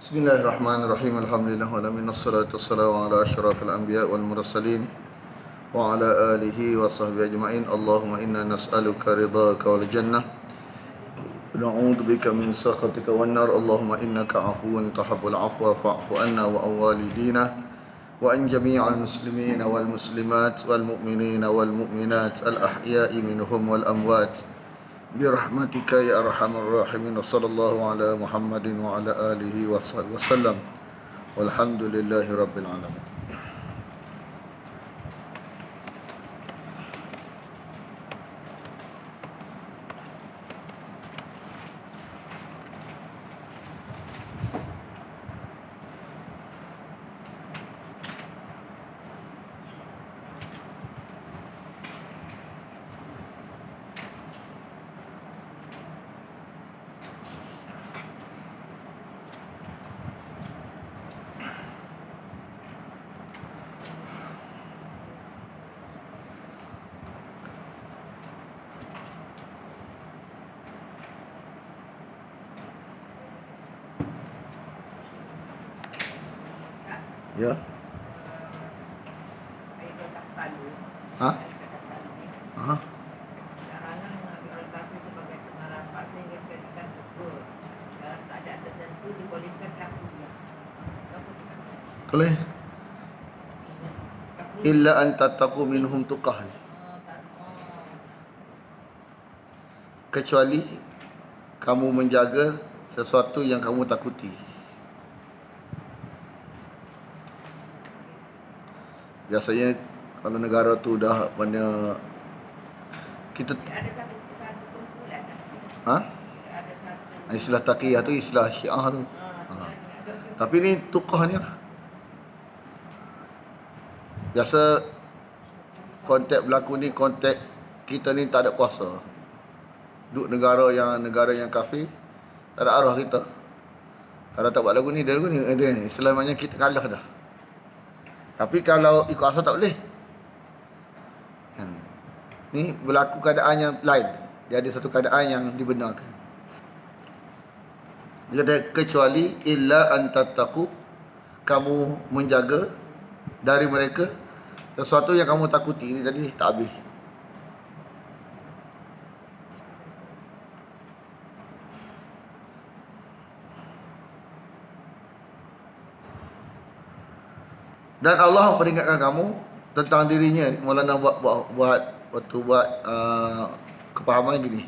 Bismillahirrahmanirrahim. Alhamdulillah wa alamin wassalatu wassalamu ala asyrafil anbiya wal mursalin wa ala alihi wa sahbihi ajma'in. Allahumma inna nas'aluka ridhaka wal jannah wa na'udzu bika min sakhatika wan nar. Allahumma innaka 'afuwun tuhibbul 'afwa fa'fu 'anna wa an walidina wa an jami'al muslimina wal muslimat wal mu'minina wal mu'minat al ahya'i minhum wal amwat birahmatika ya arhamar rahimin. Sallallahu ala Muhammadin wa ala alihi wa sahbihi wasallam. Walhamdulillahi rabbil alamin. Ya. Ha? Ha? Larangan mengambil al-kafir sebagai teman rapat sehingga dijadikan tegur. Dalam keadaan tertentu dibolehkan takliyah. Boleh. Illa an tattaqu minhum tuqah. Kecuali kamu menjaga sesuatu yang kamu takuti. Biasanya kalau negara tu dah banyak kita Ada satu kumpulan. ha? Ada satu. Istilah taqiyah tu istilah Syiah tu. Tapi ni tuqah ni lah. Biasa konteks berlaku ni konteks kita ni tak ada kuasa. Duduk negara yang kafir, tak ada arah kita. Kalau tak buat lagu ni, Islamnya kita kalah dah. Tapi kalau ikut asal tak boleh. Ni berlaku keadaan yang lain. Dia ada satu keadaan yang dibenarkan. Dia kata kecuali illa an tattaqu, kamu menjaga dari mereka sesuatu yang kamu takuti. Ini tadi tak habis. Dan Allah memperingatkan kamu tentang dirinya. Maulana buat kepahaman gini.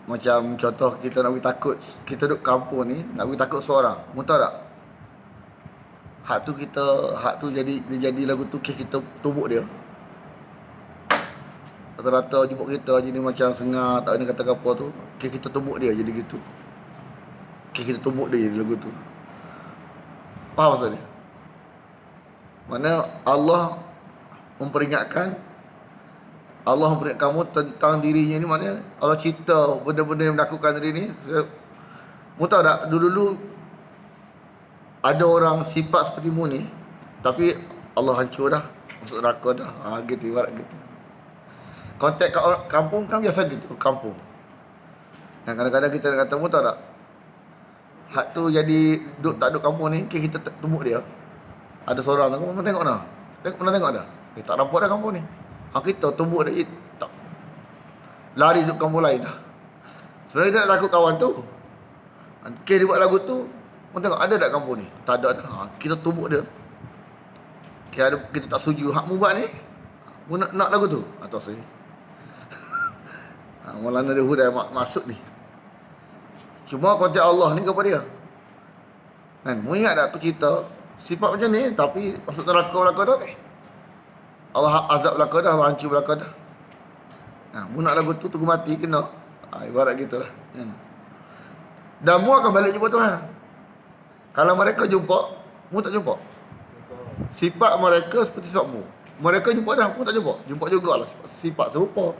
Macam contoh kita nak pergi takut, kita duduk kampung ni nak pergi takut seorang. Mu tahu tak? Hak tu jadi lagu tu kes kita tumbuk dia. Rata-rata jemput kita jadi macam sengat, tak ada kata apa tu. Kes kita tumbuk dia jadi gitu. Kes kita tumbuk dia jadi lagu tu. Faham maksud dia? Mana Allah memperingatkan kamu tentang dirinya ni, mana Allah cerita benda-benda yang menakutkan diri ni. Mu tahu tak, dulu ada orang sifat seperti mu ni, tapi Allah hancur dah, masuk neraka dah. Gitu, ibarat gitu. Konteks kampung kan biasa gitu, kampung. Yang kadang-kadang kita nak kata, mu tahu tak, hak tu jadi tak duduk kampung ni, kita tumbuk dia. Ada seorang tu, kamu tengok dah. Pernah tengok dah? Tak nampak dah kampung ni. Kita tumbuk dia, tak. Lari duduk kampung lain dah. Sebenarnya kita nak takut kawan tu. Dia buat lagu tu, kamu tengok ada tak kampung ni? Tak ada dah. Kita tumbuk dia. Kita tak setuju hak mu buat ni. Mu nak lagu tu? Atau saya. Maulana dia hudai masuk ni. Cuma konteks Allah ni kepada dia. Kan, mu ingat tak aku cerita sifat macam ni, tapi masuk neraka belaka dah ni. Allah azab belaka dah, Allah hancur belaka dah. Mu nak lagu tu tunggu mati kena. Ibarat gitulah. Dan mu akan balik jumpa Tuhan. Kalau mereka jumpa, mu tak jumpa. Sifat mereka seperti sifat mu. Mereka jumpa dah, mu tak jumpa. Jumpa jugalah sifat serupa.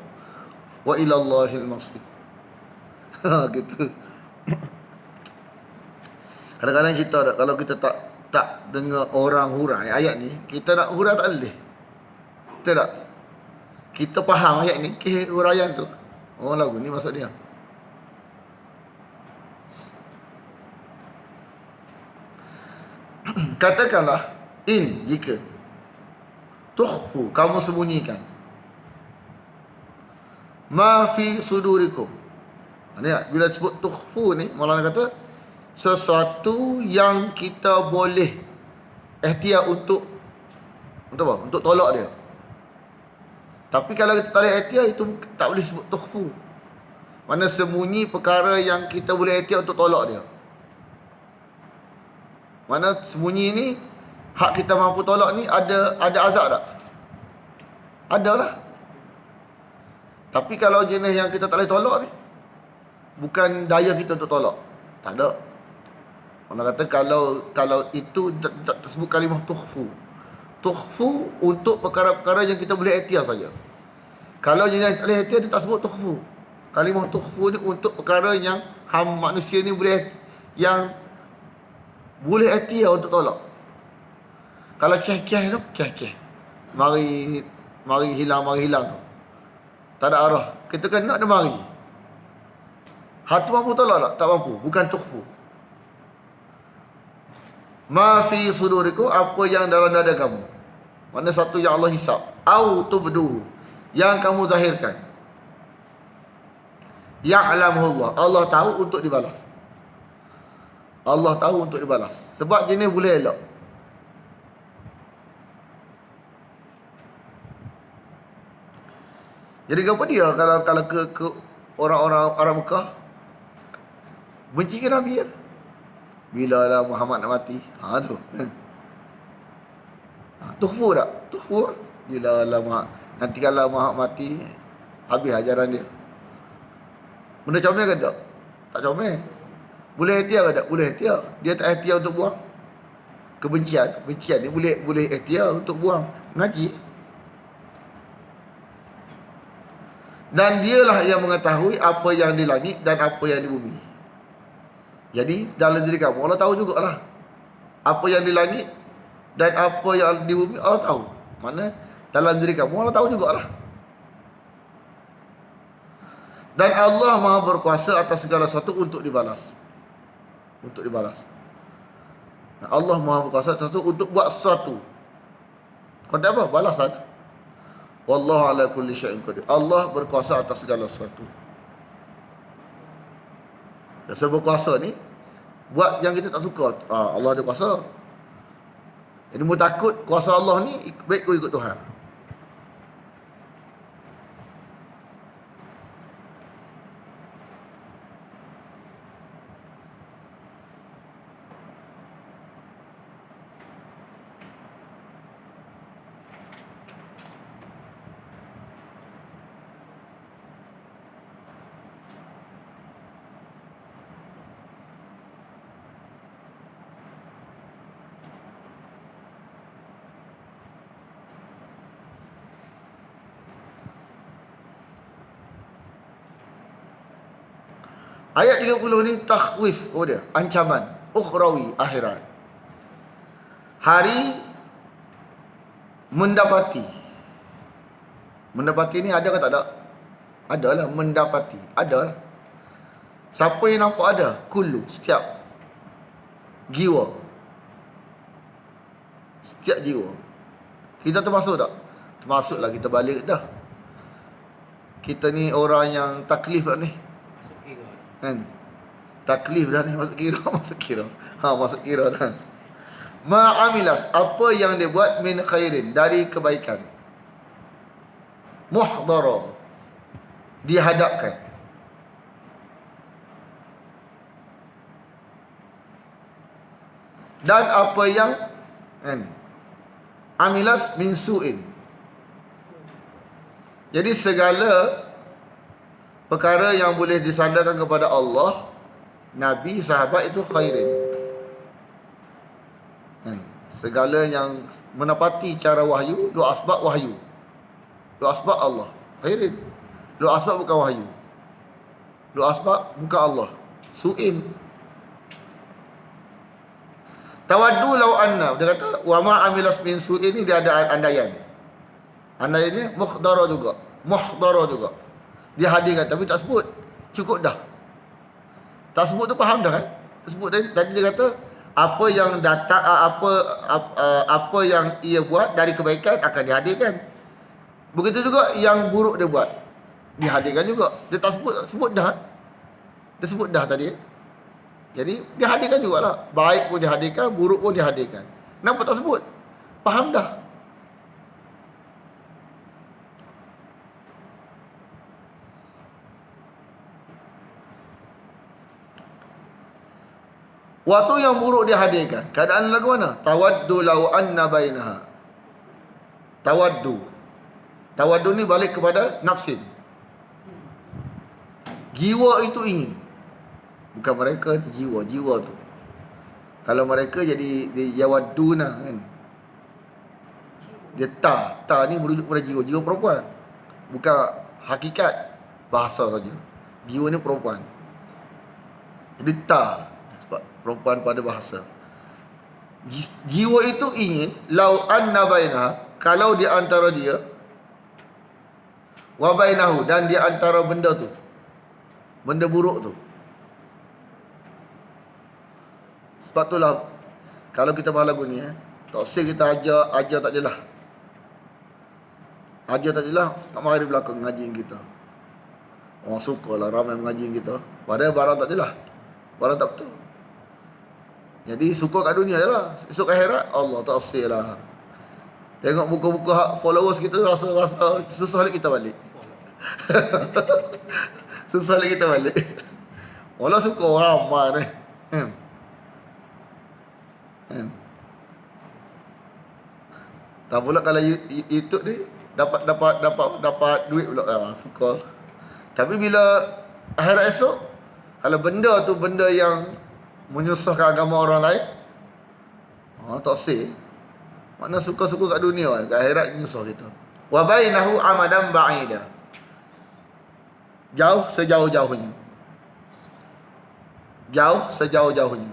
Wa ilallahil masir. Gitu. Kadang-kadang cerita tak, kalau kita tak dengar orang hurai ayat ni, kita nak hurai tak boleh. Betul tak? Kita faham ayat ni, huraian tu. Oh lagu ni maksud dia. Katakanlah, jika tukhfu, kamu sembunyikan, ma fi sudurikum. Ni bila disebut tukhfu ni, Maulana kata sesuatu yang kita boleh ikhtiar untuk apa? Untuk tolak dia. Tapi kalau kita tak boleh ikhtiar, itu tak boleh sebut tukhfu. Mana sembunyi perkara yang kita boleh ikhtiar untuk tolak dia. Mana sembunyi ni, hak kita mampu tolak ni ada azab tak? Ada lah. Tapi kalau jenis yang kita tak boleh tolak ni, bukan daya kita untuk tolak. Tak ada. Orang kata kalau itu tak tersebut kalimah tukhfu. Tukhfu untuk perkara-perkara yang kita boleh ikhtiar saja. Kalau jenis yang tak boleh ikhtiar, dia tak sebut tukhfu. Kalimah tukhfu ni untuk perkara yang manusia ni boleh, yang boleh ikhtiar untuk tolak. Kalau keh-keh tu, keh-keh. Mari hilang tu. Tak ada arah. Kita kena ada mari. Hati mampu tolak tak? Tak mampu. Bukan tukhfu. Ma fi sudurikum, apa yang dalam dada kamu. Mana satu yang Allah hisap. Au tubduhu, yang kamu zahirkan. Ya'lamuhullah, Allah tahu untuk dibalas. Allah tahu untuk dibalas. Sebab jenis boleh elak. Jadi apa dia kalau ke orang-orang Arab Mekah benci ke Nabi ya? Bila lah Muhammad nak mati. Tu. Tukhfu tak? Tukhfu. Bila lah nanti kalau Muhammad mati, habis ajaran dia. Benda comel ke tak? Tak comel. Boleh ikhtiar ke tak? Boleh ikhtiar. Dia tak ikhtiar untuk buang kebencian. Bencian ni boleh ikhtiar untuk buang. Ngaji. Dan dialah yang mengetahui apa yang di langit dan apa yang di bumi. Jadi dalam diri kamu, Allah tahu jugalah apa yang di langit dan apa yang di bumi, Allah tahu. Mana dalam diri kamu, Allah tahu jugalah. Dan Allah Maha berkuasa atas segala sesuatu untuk dibalas. Untuk dibalas. Allah Maha berkuasa atas sesuatu untuk buat sesuatu. Kata apa? Balasan. Wallahu ala kulli syai'in qadir. Allah berkuasa atas segala sesuatu. Dan sebab kuasa ni buat yang kita tak suka. Allah ada kuasa. Jadi mu takut kuasa Allah ni, baik kau ikut Tuhan. Ayat 30 ni takhwif, dia ancaman ukhrawi, akhirat. Hari mendapati. Mendapati ni ada ke tak ada? Adalah mendapati. Adalah. Siapa yang nampak ada? Kullu, setiap jiwa. Setiap jiwa. Kita termasuk tak? Termasuklah, kita balik dah. Kita ni orang yang taklif tak ni? Kan? Taklif dah ni, masuk kira. Masuk kira dah. Ma'amilas, apa yang dia buat min khairin, dari kebaikan. Muhdara, dihadapkan. Dan apa yang amilas min su'in. Jadi segala perkara yang boleh disandarkan kepada Allah, Nabi, sahabat, itu khairin. Segala yang menepati cara wahyu, dua asbab wahyu. Dua asbab Allah, khairin. Dua asbab bukan wahyu. Dua asbab bukan Allah. Su'in. Tawaddu law anna. Dia kata wa ma amilas min su'in, ni dia ada andaian. Andaian ni muhdara juga. Muhdara juga. Dia hadirkan tapi tak sebut. Cukup dah. Tak sebut tu faham dah kan? Sebut tadi dia kata apa yang datang apa yang ia buat dari kebaikan akan dihadirkan. Begitu juga yang buruk dia buat dihadirkan juga. Dia tak sebut dah. Dia sebut dah tadi. Jadi dihadirkan jugalah. Baik pun dihadirkan, buruk pun dihadirkan. Kenapa tak sebut? Faham dah. Waktu yang buruk dihadirkan, keadaan lagu mana? Tawaddu law anna bainaha. Tawaddu. Tawaddu ni balik kepada nafsin. Jiwa itu ingin. Bukan mereka, jiwa tu. Kalau mereka jadi yawadduna kan. Dia ta ni merujuk pada jiwa perempuan. Bukan hakikat bahasa saja. Jiwa ni perempuan. Jadi sebab perempuan pada bahasa. Jiwa itu ingin lau anna bainaha, kalau di antara dia wa bainahu, dan di antara benda tu, benda buruk tu. Sebab itulah kalau kita mahu lagu ni tak usah kita ajar tak jelas. Ajar tak jelas, tak mari di belakang ngaji kita. Orang sukalah ramai mengaji kita. Padahal barang tak jelas. Barang tak betul. Jadi suka kat dunia je lah. Esok akhirat Allah tak usah lah. Tengok buku-buku followers kita rasa susah lagi kita balik. Susah lagi kita balik. Allah suka orang ramai ni. Tak pula kalau YouTube ni dapat duit pula suka. Tapi bila akhirat esok, kalau benda tu benda yang menyusahkan agama orang lain, tak usah. Makna suka-suka kat dunia, kat akhirat nyusah kita. Wa bainahu amadan ba'ida. Jauh sejauh-jauhnya. Jauh sejauh-jauhnya.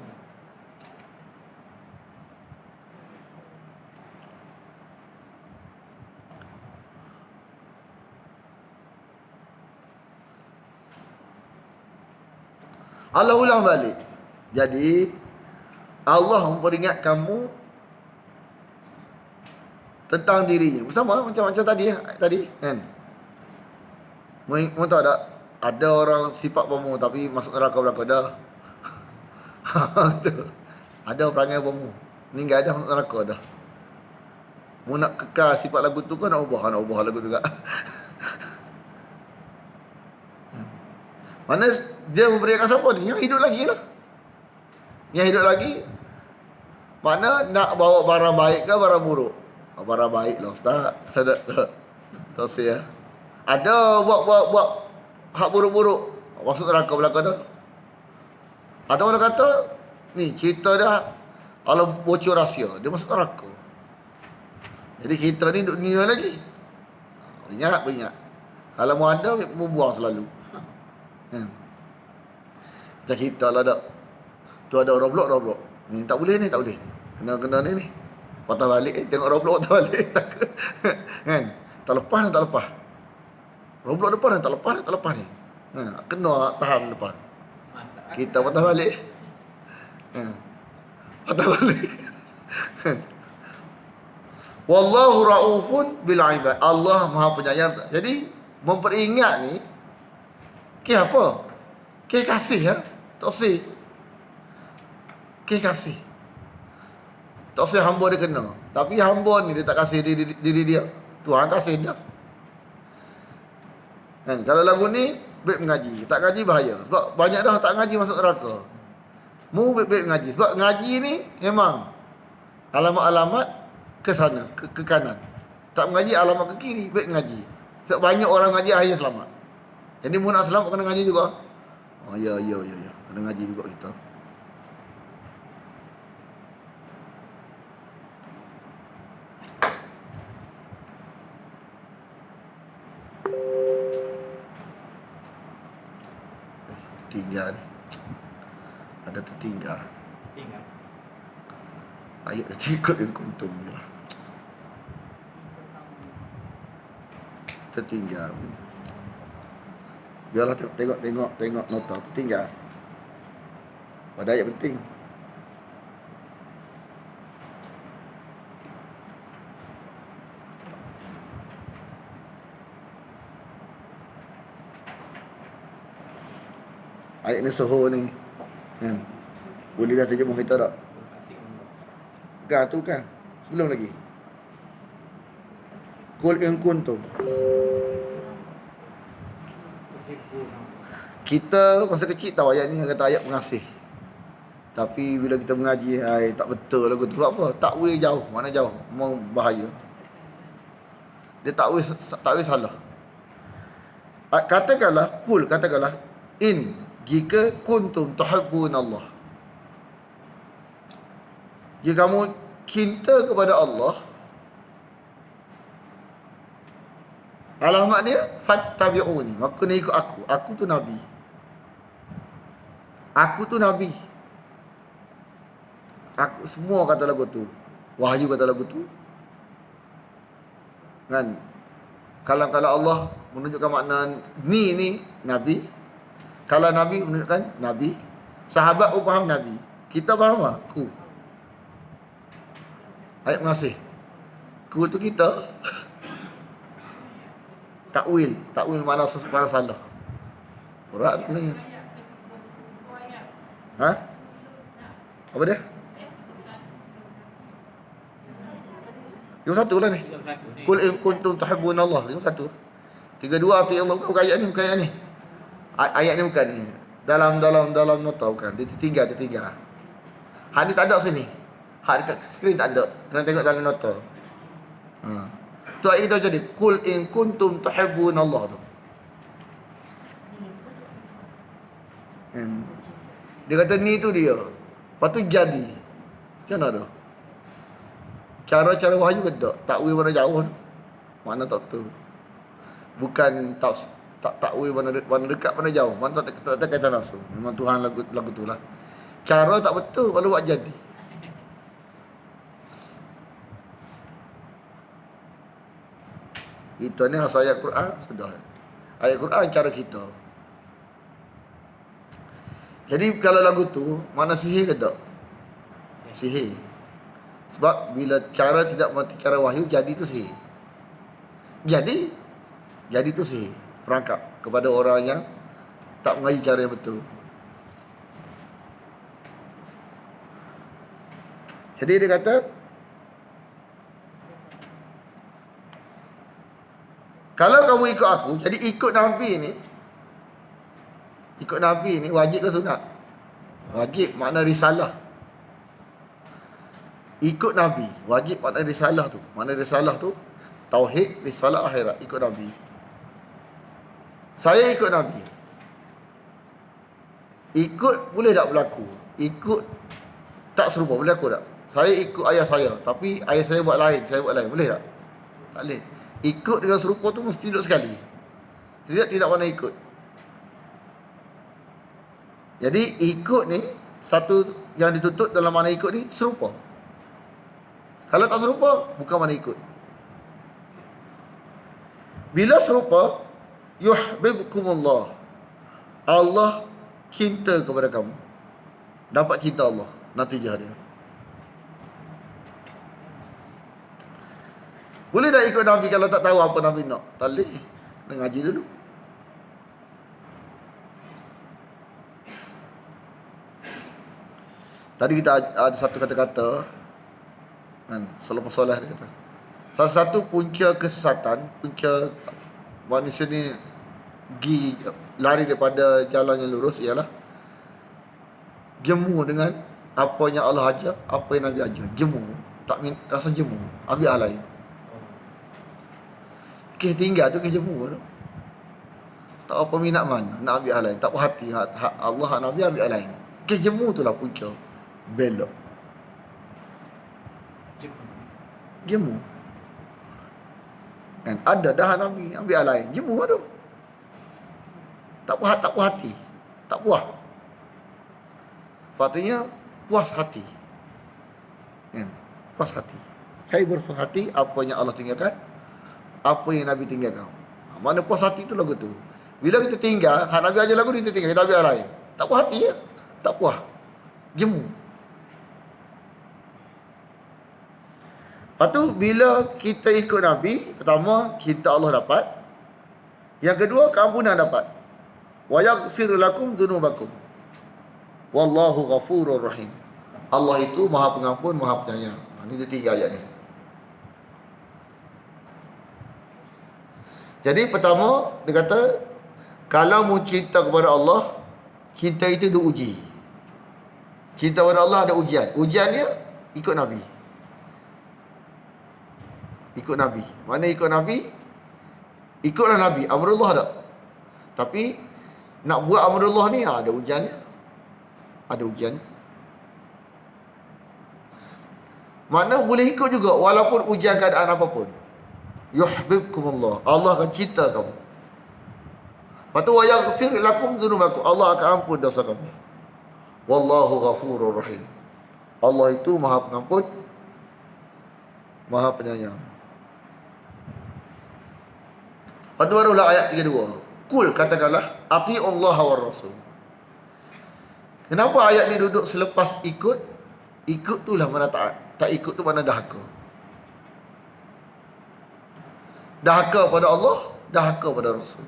Allah ulang balik. Jadi Allah memperingat kamu tentang dirinya. Sama macam tadi kan. Mu tahu tak? Ada orang sifat bomo tapi masuk neraka dah. Ada perangai bomo. Ni enggak ada masuk neraka dah. Mu nak kekal sifat lagu tu kan nak ubah lagu juga. Mana dia memberikan siapa ni? Yang hidup lagi lah. Yang hidup lagi. Mana nak bawa barang baik ke barang buruk? Barang baik lah Ustaz. Tak usah ya. Ada buat hak buruk-buruk. Masuk neraka belakang dah. Ada orang kata, ni cerita dah. Kalau bocor rahsia, dia masuk neraka. Jadi kita ni duduk dunia lagi. Ingat. Kalau mau ada, mau buang selalu. Kita cerita lah tak. Tu ada Roblox. Ni tak boleh. Kena ni. Patah balik, tengok Roblox patah balik. Kan? Tak lepas. Roblox depan tak lepas ni. Kena tahan depan. Kita patah balik. Patah balik. Wallahu raufun bil ibad. Allah Maha Penyayang. Jadi memperingat ni apa? Kasih ya. Tak usah. Kasih. Tak usah hamba dia kena. Tapi hamba ni dia tak kasih diri dia. Tuhan kasih dia. Kan? Kalau lagu ni baik mengaji. Tak ngaji bahaya. Sebab banyak dah tak ngaji masuk neraka. Mu baik mengaji. Sebab ngaji ni memang alamat-alamat ke sana, ke kanan. Tak mengaji alamat ke kiri, baik mengaji. Sebab banyak orang ngaji akhirnya selamat. Jadi mu nak selamat kena ngaji juga. Oh ya. Kena ngaji juga kita. Tertinggal. Ada tertinggal. Ayat ikut yang kuntum je lah. Tertinggal. Biarlah tengok nota tertinggal. Pada ayat penting. Ayat ni soho ni. Kan? Boleh dah terjemah kita tak? Kan tu kan. Sebelum lagi. Qul in kuntum. Kita masa kecil tahu ayat ni kata ayat pengasih. Tapi bila kita mengaji, tak betul lagu tu. Sebab apa? Takwil jauh. Mana jauh? Mau bahaya. Dia takwil salah. Katakanlah, katakanlah, in, jika kuntum tuhibbun Allah. Jika kamu cinta kepada Allah, alamat dia, fattabi'uni. Maka ni ikut aku. Aku tu Nabi. Aku tu Nabi. Aku semua kata lagu tu. Wahyu kata lagu tu. Kan? Kalau Allah menunjukkan makna ni Nabi. Kalau Nabi menunjukkan Nabi. Sahabat faham Nabi. Kita faham apa? Ku. Ayat mengasih. Ku tu kita. Takwil mana salah. Berat ni. Ha? Apa dia? Yang satu lah ni. Qul in kuntum tuhibbun Allah. Yang satu. 32 ati Allah. Bukan ayat ni, bukan ayat ni. Ayat ni bukan ni. Dalam nota bukan. Dia tiga. Hak ni tak ada sini. Hak dekat skrin tak ada. Kena tengok dalam nota. Tu ayat itu jadi qul in kuntum tuhibbun Allah tu. Dia kata ni tu dia. Lepas tu jadi. Macam mana tu? Cara-cara wahyu ke tak? Takwil mana jauh tu. Mana tak betul. Bukan takwil mana dekat mana jauh. Mana tak kaitan langsung. Memang Tuhan lagu tu lah. Cara tak betul kalau buat jadi. Itu ni asal ayat Quran sudah. Ayat Quran cara kita. Jadi kalau lagu tu mana sihir ke tak? Sihir. Sebab bila cara tidak mati cara wahyu, jadi tu sihir. Jadi tu sihir. Perangkap kepada orang yang tak mengaji cara yang betul. Jadi dia kata, kalau kamu ikut aku, jadi ikut Nabi ni. Ikut Nabi ni wajib ke sunat? Wajib, makna risalah. Ikut Nabi, wajib makna risalah tu. Makna risalah tu tauhid, risalah akhirat, ikut Nabi. Saya ikut Nabi. Ikut boleh tak berlaku? Ikut tak serupa, boleh aku tak? Saya ikut ayah saya, tapi ayah saya buat lain, saya buat lain, boleh tak? Tak boleh. Ikut dengan serupa tu mesti duduk sekali. Tidak mana ikut. Jadi ikut ni satu yang dituntut dalam mana ikut ni serupa. Kalau tak serupa, bukan mana ikut. Bila serupa, yuhibbukumullah. Allah cinta kepada kamu. Dapat cinta Allah. Natijah dia. Boleh tak ikut Nabi kalau tak tahu apa Nabi nak? Tak boleh. Kena ngaji dulu. Tadi kita ada satu kata-kata kan, selepas solat dia kata, salah satu punca kesesatan, punca manusia ni lari daripada jalan yang lurus ialah jemu dengan apa yang Allah ajar, apa yang Nabi ajar. Jemu, tak rasa jemu, ambil alai. Kes tinggal tu kes jemu tu. Tak apa minat mana, nak ambil alai, tak puas hati hak Allah, hak Nabi ambil alai. Kes jemu tu lah punca belok. Jemu kan ada dah Nabi ambil alai, jemu tu. Tak puas hati, tak puas. Patutnya puas hati. Kan? Puas hati. Saya berpuas hati apa yang Allah tinggalkan, apa yang Nabi tinggalkan. Mana puas hati tu lagu tu. Bila kita tinggal, hak Nabi ajar lagu ni kita tinggal, kita ambil alai. Tak puas hati ya? Tak puas. Jemu. Lepas tu bila kita ikut Nabi, pertama cinta Allah dapat. Yang kedua keampunan dapat. wa yaghfir lakum dzunubakum. Wallahu ghafurur rahim. Allah itu Maha Pengampun, Maha Penyayang. Ini dia 3 ayat ni. Jadi pertama dia kata kalau mu cinta kepada Allah, cinta itu diuji. Cinta kepada Allah ada ujian. Ujian dia ikut Nabi. Ikut Nabi. Mana ikut Nabi? Ikutlah Nabi. Amrullah tak? Tapi nak buat amrullah ni ada ujiannya. Ada ujian. Mana boleh ikut juga walaupun ujian keadaan apapun. Yuhibbukumullah. Allah akan cinta kamu. Lepas tu wa yaghfir lakum dzunubakum. Allah akan ampun dosa kamu. Wallahu ghafurur rahim. Allah itu Maha Pengampun, Maha Penyayang. Lepas tu barulah ayat 32. Kul, katakanlah, ati'ullaha war rasul. Kenapa ayat ni duduk selepas ikut? Ikut tu lah mana taat. Tak ikut tu mana dahaka. Dahaka pada Allah, dahaka pada Rasul.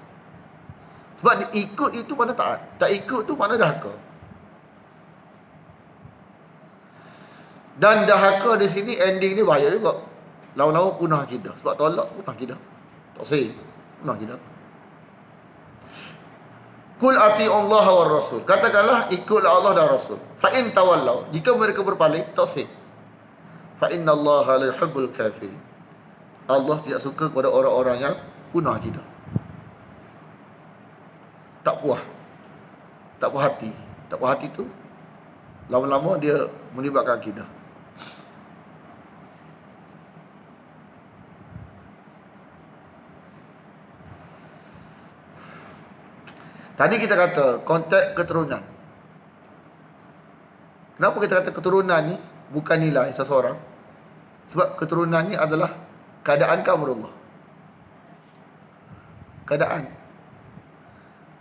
Sebab ikut itu mana taat. Tak ikut tu mana dahaka. Dan dahaka di sini ending ni bahaya juga. Lama-lama punah akidah. Sebab tolak punah akidah. Tak sih. Punah akidah. Kul ati'ullaha war rasul. Katakanlah ikutlah Allah dan Rasul. Fa in tawallau, jika mereka berpaling, tak sih. Fa innallaha la yuhibbul kafirin. Allah tidak suka kepada orang-orang yang punah akidah. Tak puas. Tak puas hati. Tak puas hati tu lama-lama dia melibatkan akidah. Tadi kita kata konteks keturunan. Kenapa kita kata keturunan ni bukan nilai seseorang? Sebab keturunan ni adalah keadaan amrullah. Keadaan.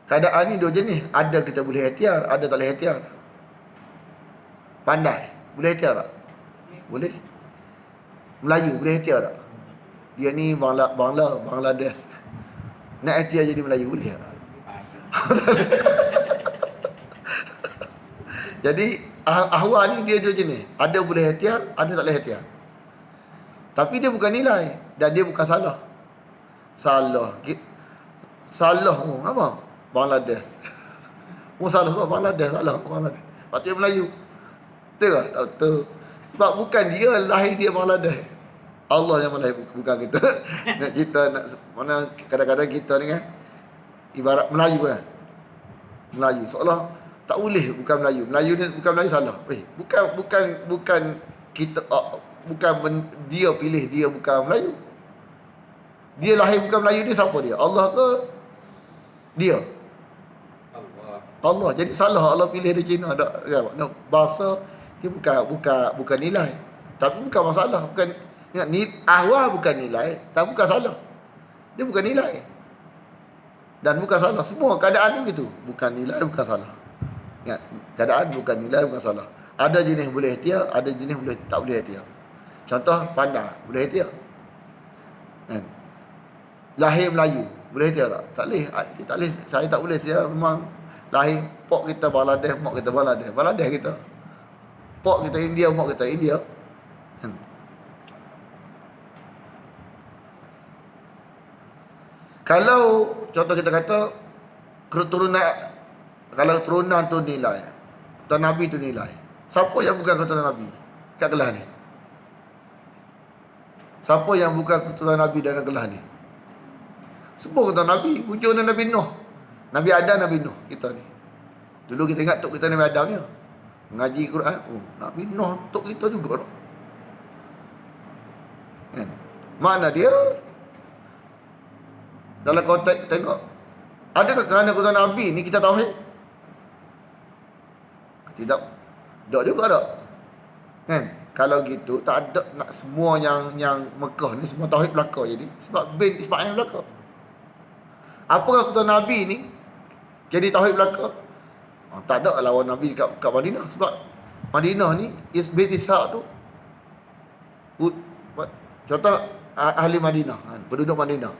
Keadaan ni 2 jenis. Ada kita boleh ikhtiar, ada tak boleh ikhtiar. Pandai, boleh ikhtiar tak? Boleh. Melayu boleh ikhtiar tak? Dia ni Bangladesh. Nak ikhtiar jadi Melayu boleh tak? Jadi ahwal ni dia 2 jenis. Ada boleh ikhtiar, ada tak boleh ikhtiar. Tapi dia bukan nilai dan dia bukan salah. Salah apa? Bangladesh. Salah sebab Bangladesh salah Bangladesh. Patutnya Melayu. Betul tak? Tak betul. Sebab bukan dia lahir dia Bangladesh. Allah yang lahir bukan kita. Nak cerita mana kadang-kadang kita ni kan ibarat Melayu kan. Melayu seolah tak boleh bukan Melayu. Melayu ni bukan Melayu salah. Bukan kita dia pilih dia bukan Melayu. Dia lahir bukan Melayu ni siapa dia? Allah ke dia? Allah. Jadi salah Allah pilih dia Cina tak kan? Bahasa dia bukan nilai. Tapi bukan masalah, bukan ingat ni ahwal bukan nilai, tapi bukan salah. Dia bukan nilai. Dan bukan salah. Semua keadaan begitu. Bukan nilai, bukan salah. Ingat, keadaan bukan nilai, bukan salah. Ada jenis boleh ikhtiar, ada jenis boleh tak boleh ikhtiar. Contoh pandai, boleh ikhtiar. Kan? Lahir Melayu, boleh ikhtiar tak? Tak boleh. Tak boleh. Saya tak boleh. Saya memang lahir pok kita Bangladesh, mak kita Bangladesh. Bangladesh kita. Pok kita India, mak kita India. Kan? Kalau contoh kita kata keturunan, kalau keturunan tu nilai, keturunan Nabi tu nilai, siapa yang bukan keturunan Nabi kat Kelah ni? Siapa yang bukan keturunan Nabi dalam Kelah ni? Semua keturunan Nabi. Hujungnya Nabi Nuh, Nabi Adam, Nabi Nuh kita ni. Dulu kita ingat tok kita Nabi Adam ni mengaji Quran. Oh, Nabi Nuh tok kita juga. Kan? Mana dia? Dalam konteks tengok, adakah kerana keturunan Nabi ni kita tauhid? Tidak. Tak juga tak. Kan? Kalau gitu tak ada nak semua yang Mekah ni semua tauhid belaka jadi. Sebab bin Ismail belaka. Apakah keturunan Nabi ni jadi tauhid belaka? Tak ada lawan Nabi kat Madinah. Sebab Madinah ni bin Ishaq tu contoh ahli Madinah, penduduk Madinah.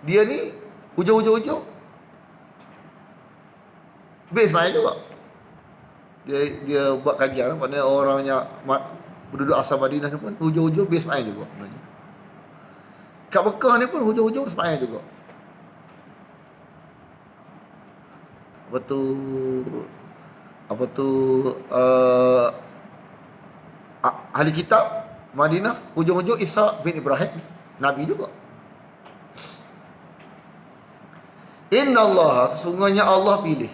Dia ni hujung-hujung bin Ismail juga. Dia buat kajian, maknanya orangnya penduduk asal Madinah ni pun hujung-hujung bin Ismail juga. Kat Mekah ni pun hujung-hujung Ismail juga. Apa tu apa tu ahli kitab Madinah hujung-hujung Isa bin Ibrahim, nabi juga. Inna Allah, sesungguhnya Allah pilih.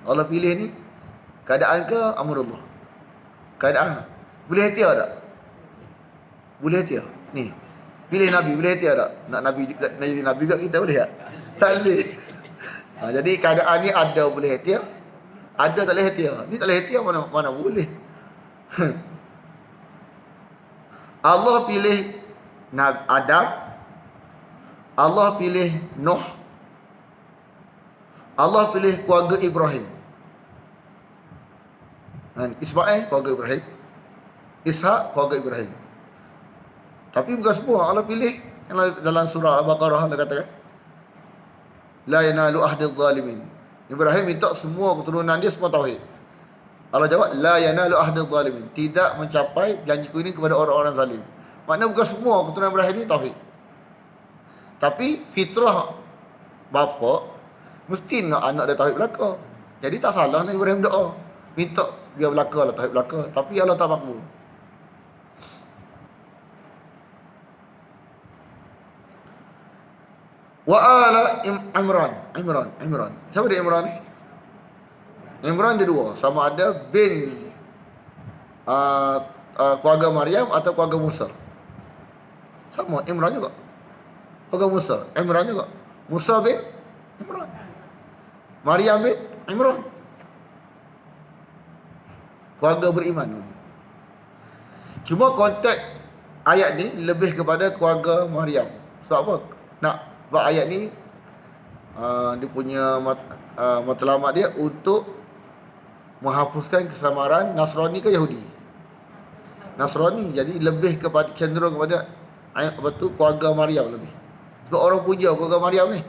Allah pilih ni keadaan ke amrullah? Keadaan. Boleh ikhtiar tak? Boleh ikhtiar. Ni. Pilih nabi boleh ikhtiar tak? Nak nabi jadi nabi juga kita boleh tak? Tak boleh. Jadi keadaan ni ada boleh ikhtiar, ada tak boleh ikhtiar. Ni tak boleh ikhtiar, mana boleh. Allah pilih Adam, Allah pilih Nuh, Allah pilih keluarga Ibrahim. Ismail keluarga Ibrahim, Ishak keluarga Ibrahim. Tapi bukan semua Allah pilih. Dalam surah Al-Baqarah Allah katakan, la yanalu ahdil zalimin. Ibrahim minta semua keturunan dia semua tauhid. Allah jawab, la yanalu ahdil zalimin. Tidak mencapai janjiku ini kepada orang-orang zalim. Maknanya bukan semua keturunan Ibrahim ini tauhid. Tapi fitrah bapa mesti nak anak dia tauhid belaka. Jadi tak salah Nabi Ibrahim doa, minta dia belaka lah, tauhid belaka. Tapi Allah tak makbul. Wa ala Imran. Siapa dia Imran ni? Imran dia dua. Sama ada bin keluarga Maryam atau keluarga Musa. Sama, Imran juga. Keluarga Musa, Imran juga. Musa bin Imran. Maryam bin Imran. Keluarga beriman. Cuma konteks ayat ni lebih kepada keluarga Maryam. Sebab apa? Sebab ayat ni dia punya matlamat dia untuk menghapuskan kesamaran Nasrani ke Yahudi. Nasrani, jadi lebih kepada cenderung kepada ayat apa tu keluarga Maryam lebih. Sebab orang puja keluarga Maryam ni.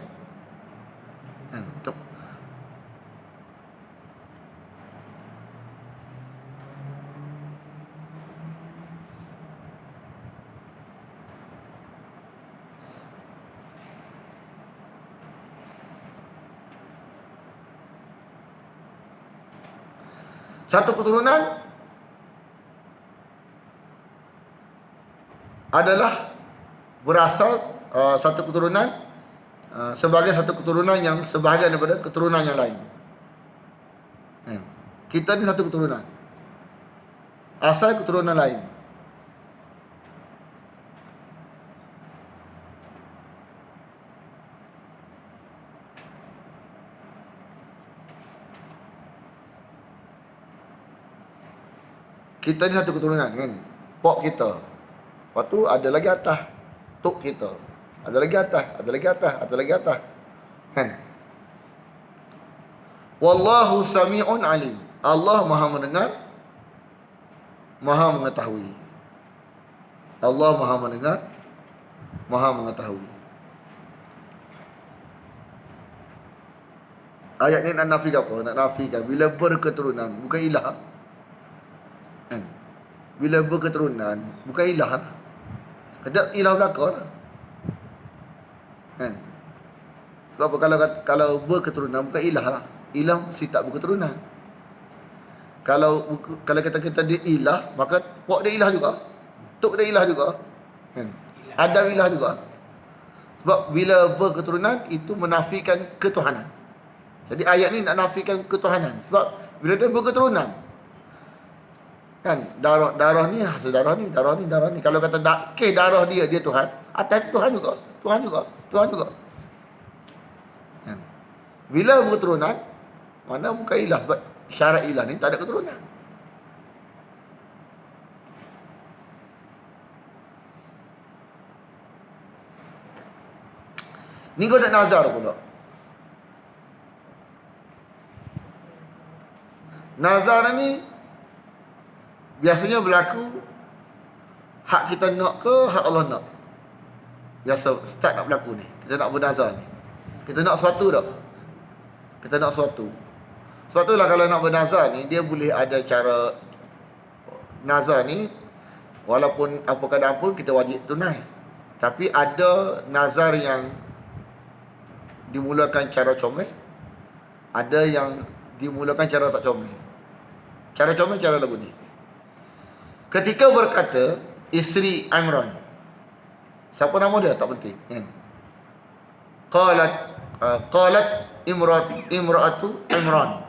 Satu keturunan adalah berasal satu keturunan sebagai satu keturunan yang sebahagian daripada keturunan yang lain. Kita ni satu keturunan, asal keturunan lain. Kita ni satu keturunan kan. Pok kita. Lepas tu ada lagi atas. Tok kita. Ada lagi atas, ada lagi atas, ada lagi atas. Kan? Wallahu sami'un alim. Allah Maha mendengar, Maha mengetahui. Allah Maha mendengar, Maha mengetahui. Ayat ni nak nafikan apa? Nak nafikan bila berketurunan, bukan ilah. Kan? Bila berketurunan, bukan ilah lah. Kejap ilah belakang lah. Kan? Sebab apa? Kalau berketurunan, bukan ilah lah. Ilah mesti tak berketurunan. Kalau kita dia ilah, maka pok dia ilah juga, tok dia ilah juga, kan? Adam ilah juga. Sebab bila berketurunan, itu menafikan ketuhanan. Jadi ayat ni nak nafikan ketuhanan. Sebab bila dia berketurunan, kan, darah ni hasil darah ni. Kalau kata darah dia Tuhan, atas Tuhan juga. Kan? Bila berketurunan, mana bukan ilah. Sebab syarat ilah ni tak ada keturunan. Ni kau tak nazar pula. Nazar ni biasanya berlaku hak kita nak ke hak Allah nak. Biasa start nak berlaku ni. Kita nak bernazar ni. Kita nak sesuatu tak? Kita nak sesuatu. Sebab itulah kalau nak bernazar ni, dia boleh ada cara nazar ni, walaupun apa keadaan pun kita wajib tunai. Tapi ada nazar yang dimulakan cara comel, ada yang dimulakan cara tak comel. Cara comel, cara lagu ni. Ketika berkata isteri Imran, siapa nama dia tak penting kan. Qalat imra'atu Imran,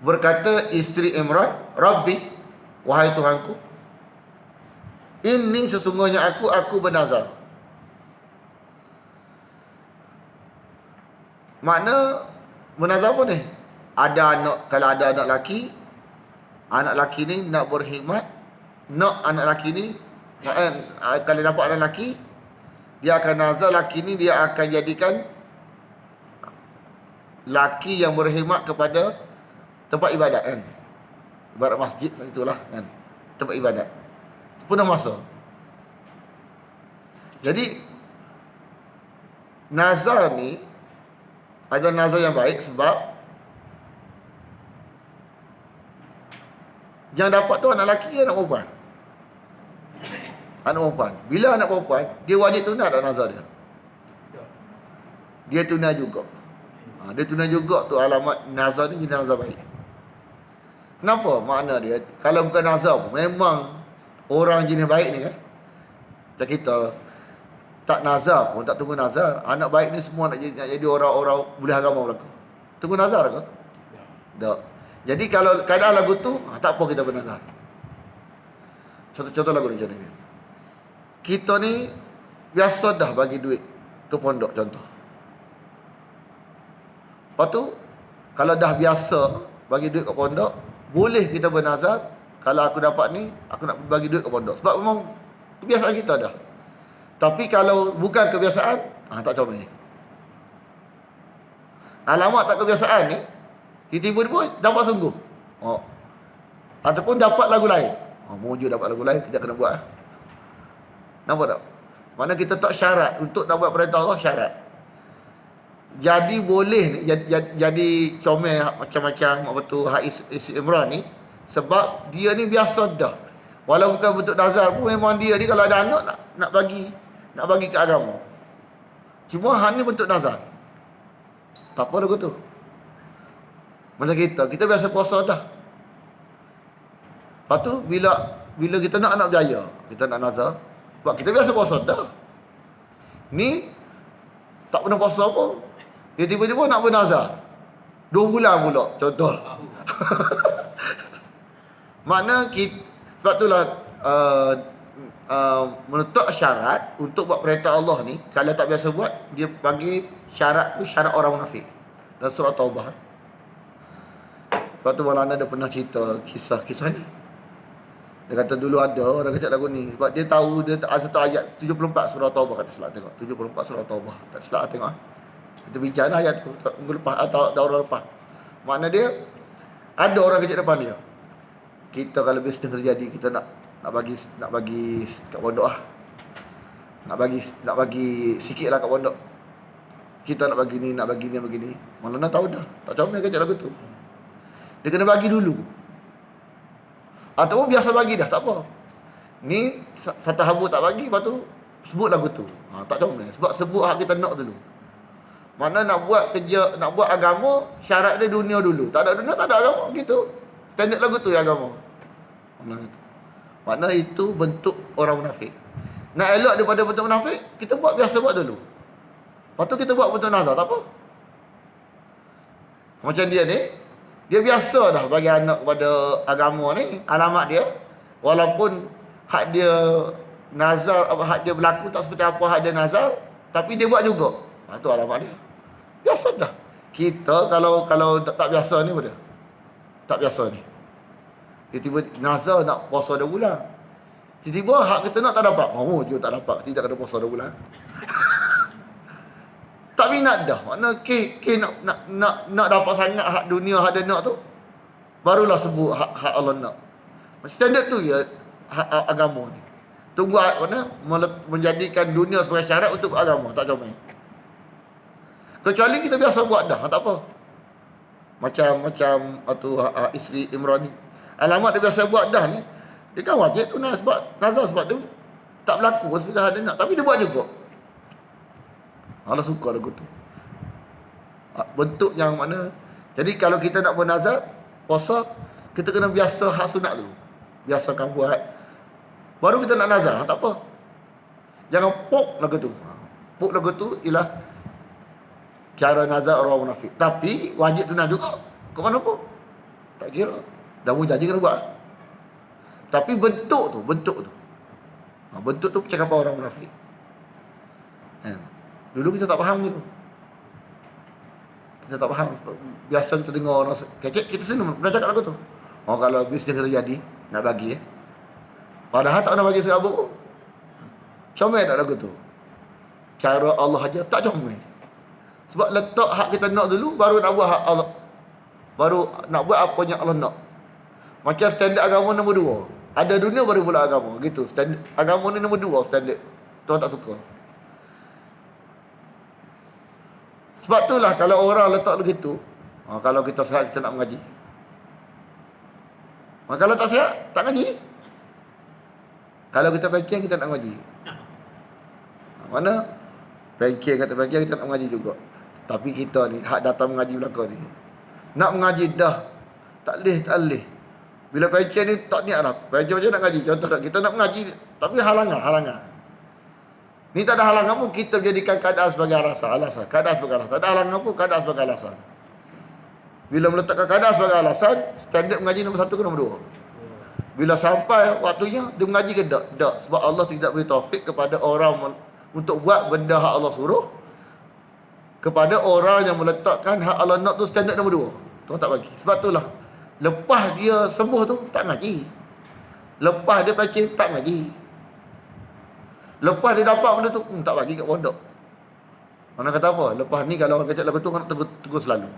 berkata isteri Imran, Rabbi, wahai Tuhanku, ini sesungguhnya aku bernazar. Makna bernazar apa ni? Ada anak, kalau ada anak laki ni nak berkhidmat, nak anak laki ni, kalau dapat anak laki, dia akan nazar laki ni, dia akan jadikan laki yang berkhidmat kepada tempat ibadat kan. Ibadat masjid itulah kan, tempat ibadat sepenuh masa. Jadi nazar ni adalah nazar yang baik, sebab yang dapat tu anak lelaki ke anak perempuan? Anak perempuan. Bila anak perempuan, dia wajib tunai tak nazar dia? Dia tunai juga. Dia tunai juga tu, alamat nazar ni jenis nazar baik. Kenapa? Makna dia, kalau bukan nazar pun, memang orang jenis baik ni kan, macam kita tak nazar pun, tak tunggu nazar. Anak baik ni semua nak jadi orang-orang boleh agama belaka. Tunggu nazar ke? Tak. Jadi kalau keadaan lagu tu, tak apa kita bernazar. Contoh lagu ni macam ni. Kita ni biasa dah bagi duit ke pondok contoh. Lepas tu, kalau dah biasa bagi duit ke pondok, boleh kita bernazar, kalau aku dapat ni, aku nak bagi duit ke pondok. Sebab memang kebiasaan kita dah. Tapi kalau bukan kebiasaan, tak comel. Alamat tak kebiasaan ni, tiba-tiba dapat sungguh. Ataupun dapat lagu lain. Mojo dapat lagu lain, kita kena buat. Nampak tak? Mana kita tak syarat untuk nak buat perintah Allah, syarat. Jadi boleh jadi comel macam-macam apa tu hak isi Imran ni, sebab dia ni biasa dah. Walau bukan bentuk nazar pun, memang dia ni kalau ada anak nak bagi ke agama. Cuma hak ni bentuk nazar. Tak apa lagu tu. Macam kita biasa puasa dah. Lepas tu bila kita nak anak berjaya, kita nak nazar, sebab kita biasa puasa dah. Ni tak pernah puasa pun, dia tiba-tiba nak bernazar 2 bulan pula contoh. Makna sebab itulah meletak syarat untuk buat perintah Allah ni. Kalau tak biasa buat, dia bagi syarat tu syarat orang munafik dalam surah Taubah. Sebab tu Maulana ada pernah cerita kisah ni. Dia kata dulu ada orang kecil lagu ni, sebab dia tahu dia ada satu ayat 74 surah Taubah, kata selak tengok 74 surah Taubah, tak selak tengok. Kita bincang ayat tu minggu lepas atau daurah lepas. Makna dia ada orang kecil depan dia. Kita kalau bisnes terjadi, kita nak bagi kat pondok lah. Nak bagi sikit lah kat pondok. Kita nak bagi ni, begini. Maulana tahu dah, tak comel kecil lagu tu. Dia kena bagi dulu. Ataupun biasa bagi dah, tak apa. Ni satu hamba tak bagi, lepas tu sebut lagu tu. Tak comel. Sebab sebut hak kita nak dulu. Mana nak buat kerja, nak buat agama, syarat dia dunia dulu. Tak ada dunia, tak ada agama. Gitu. Standard lagu tu yang agama. Makna itu bentuk orang munafik. Nak elok daripada bentuk munafik, kita buat biasa buat dulu. Lepas tu kita buat bentuk nazar, tak apa. Macam dia ni, dia biasa dah bagi anak kepada agama ni, alamat dia. Walaupun hak dia nazar, hak dia berlaku tak seperti apa hak dia nazar, tapi dia buat juga. Itu alamat dia. Biasa dah. Kita kalau tak biasa ni pada. Tak biasa ni. Tiba-tiba nazar nak puasa 2 bulan. Tiba-tiba hak kita nak tak dapat. Juga tak dapat. Tidak kena puasa 2 bulan. Tak minat dah. Makna nak dapat sangat hak dunia, hak dia nak tu, barulah sebut hak Allah nak. Standard tu ya hak agama ni. Tunggu mana menjadikan dunia sebagai syarat untuk agama, tak comel. Kecuali kita biasa buat dah, tak apa. Macam isteri Imran ni. Alamat dia biasa buat dah ni. Dia kan wajib tu nazar sebab dia tak berlaku sebenarnya dia nak. Tapi dia buat juga. Allah suka lagu tu. Bentuk yang mana. Jadi kalau kita nak bernazar, puasa, kita kena biasa hak sunat dulu. Biasakan buat. Baru kita nak nazar, tak apa. Jangan pok lagu tu. Pok lagu tu ialah cara nazar orang munafik. Tapi wajib tunai juga. Kau mana pun tak kira. Dah mau janji kena buat. Tapi bentuk tu. Bentuk tu percakapan orang munafik. Dulu kita tak faham gitu. Kita tak faham. Biasa kita dengar orang kecek, kita senang pernah cakap lagu tu. Kalau bisnes kena jadi, nak bagi padahal tak nak bagi serabut pun. Comel tak lagu tu? Cara Allah aja tak comel. Sebab letak hak kita nak dulu, baru nak buat hak Allah. Baru nak buat apa yang Allah nak. Macam standard agama nombor 2. Ada dunia baru pula agama. Gitu. Standard agama ni nombor 2 standard. Tuan tak suka. Sebab itulah kalau orang letak begitu, kalau kita sihat kita nak mengaji. Kalau tak sihat, tak ngaji. Kalau kita fikir kita nak mengaji. Mana? Fikir kata fikir kita nak mengaji juga. Tapi kita ni, hak datang mengaji belakang ni. Nak mengaji dah. Tak boleh. Bila fikir ni tak niat dah. Fikir je nak ngaji. Contoh kita nak mengaji, tapi halangan. Ni tak ada halangan pun, kita menjadikan keadaan sebagai alasan. Keadaan sebagai alasan. Tak ada halangan pun, keadaan sebagai alasan. Bila meletakkan keadaan sebagai alasan, standard mengaji nombor 1 ke nombor 2? Bila sampai waktunya, dia mengaji ke tak? Tak. Sebab Allah tidak beri taufik kepada orang untuk buat benda hak Allah suruh, kepada orang yang meletakkan hak Allah nak tu standard nombor 2. Tuan tak bagi. Sebab itulah, lepas dia sembuh tu, tak ngaji. Lepas dia baca, tak ngaji. Lepas dia dapat benda tu, tak bagi kat pondok. Mana kata apa? Lepas ni kalau orang kacak lagu tu, kan nak tegur selalu.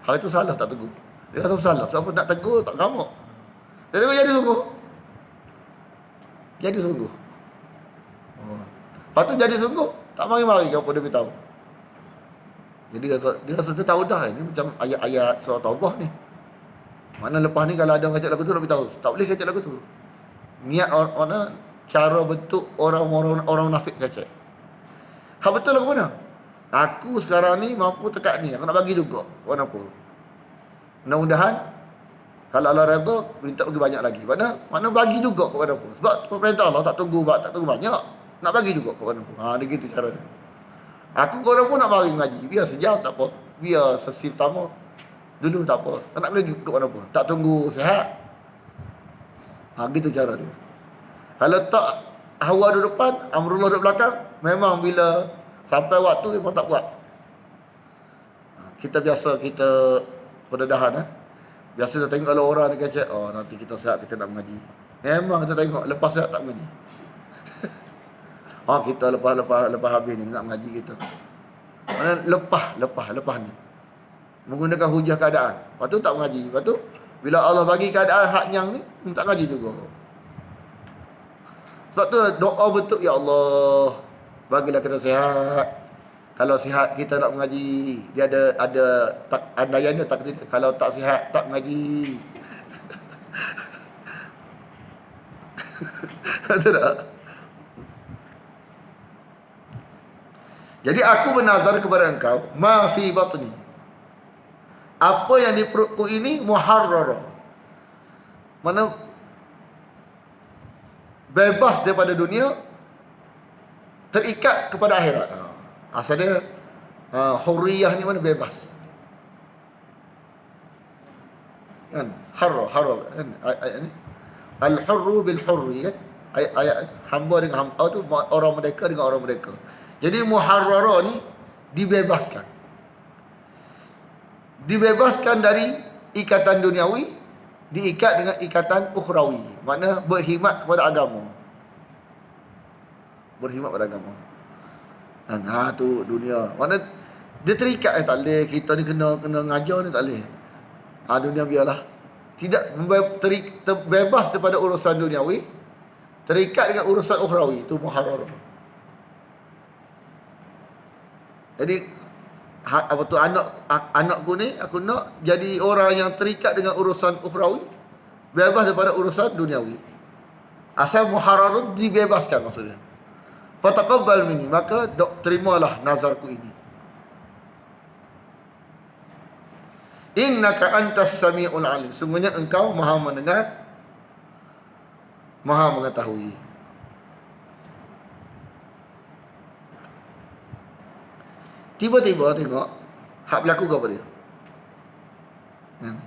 Hari tu salah tak tegur. Dia kata salah. Siapa nak tegur, tak gamuk. Dia tegur jadi sungguh. Jadi sungguh. Lepas tu jadi sungguh, tak mari-mari ke apa dia beritahu. Jadi dia rasa dia tahu dah. Ini macam ayat-ayat surah Taubah ni. Mana lepas ni kalau ada orang kacak lagu tu, nak beritahu. Tak boleh kacak lagu tu. Niat mana, cara bentuk orang nafik kacak. Hak betul lah ke mana? Aku sekarang ni mampu tekat ni. Aku nak bagi juga. Warna apa? Mudah-mudahan kalau Allah redha, minta pergi banyak lagi. Mana bagi juga kepada apa? Sebab perintah Allah tak tunggu banyak. Nak bagi juga kepada apa? Dia gitu cara dia. Aku korang pun nak bagi ngaji. Biar sejam tak apa. Biar sesi pertama. Dulu tak apa. Tak nak lagi kepada apa? Tak tunggu sihat. Gitu cara dia. Kalau tak hawa duduk depan, amrullah duduk belakang, memang bila sampai waktu memang tak buat. Kita biasa kita perdedahan biasa kita tengok kalau orang ni kata, nanti kita sihat kita nak mengaji. Memang kita tengok lepas sihat tak mengaji. Kita lepas habis ni nak mengaji kita. Mana lepas ni. Menggunakan hujah keadaan. Lepas tu tak mengaji. Lepas tu bila Allah bagi keadaan hak yang ni, tak mengaji juga. Sebab tu doa bentuk, ya Allah, bagilah kita sihat. Kalau sihat kita nak mengaji. Dia ada andaian dia tak, kalau tak sihat tak mengaji. Betul tak? Jadi aku bernazar kepada engkau, ma fi batni. Apa yang di perutku ini muharrara. Mana bebas daripada dunia, terikat kepada akhirat. Asal dia hurriyah ni mana bebas. Kan? Harra kan? Ayat ni. Al-hurru bil-hurri kan? Ayat hamba dengan hamba tu, orang merdeka dengan orang merdeka. Jadi muharrara ni dibebaskan. Dibebaskan dari ikatan duniawi, diikat dengan ikatan ukhrawi. Makna berkhidmat kepada agama. Berkhidmat pada agama. Dan tu dunia. Makna dia terikat tak boleh. Kita ni kena ngajar ni tak boleh. Dunia biarlah. Tidak terbebas daripada urusan duniawi, terikat dengan urusan ukhrawi. Itu muharrara. Jadi apa tu anakku ni aku nak jadi orang yang terikat dengan urusan ukhrawi, bebas daripada urusan duniawi. Asal muharrar dibebaskan maksudnya. Fataqabbal minni, maka terimalah nazarku ini. Innaka antas samiul alim, sungguhnya engkau maha mendengar, maha mengetahui. Tiba-tiba tengok hak berlaku ke apa dia. Kan?